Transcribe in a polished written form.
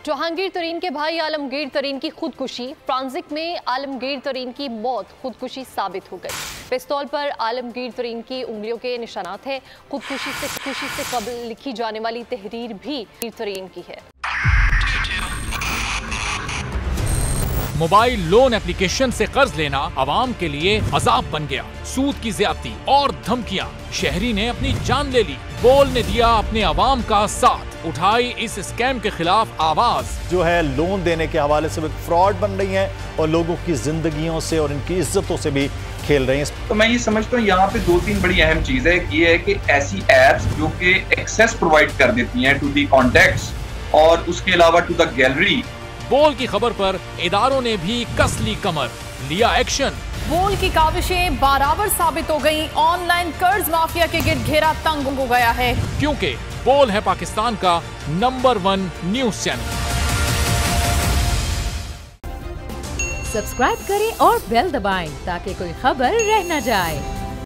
जहांगीर तरीन के भाई आलमगीर तरीन की खुदकुशी, फ्रांसिक में आलमगीर तरीन की मौत खुदकुशी साबित हो गई। पिस्तौल पर आलमगीर तरीन की उंगलियों के निशानात हैं। खुदकुशी से कबल लिखी जाने वाली तहरीर भी तरीन की है। मोबाइल लोन एप्लीकेशन से कर्ज लेना आवाम के लिए अजाब बन गया। सूद की ज्यादती और धमकियां, शहरी ने अपनी जान ले ली। बोल ने दिया अपने आवाम का साथ, उठाई इस स्कैम के खिलाफ आवाज। जो है लोन देने के हवाले से फ्रॉड बन रही हैं और लोगों की जिंदगियों से और इनकी इज्जतों से भी खेल रहे हैं। तो मैं ये समझता हूँ यहाँ पे दो तीन बड़ी अहम चीज है। ये है कि ऐसी एप्स जो कि एक्सेस प्रोवाइड कर देती हैं टू दी कॉन्टैक्ट्स और उसके अलावा टू द गैलरी। बोल की खबर पर इदारों ने भी कस ली कमर, लिया एक्शन। बोल की काविशें बराबर साबित हो गई। ऑनलाइन कर्ज माफिया के गिर्द घेरा तंग हो गया है, क्योंकि बोल है पाकिस्तान का नंबर 1 न्यूज चैनल। सब्सक्राइब करें और बेल दबाएं ताकि कोई खबर रह न जाए।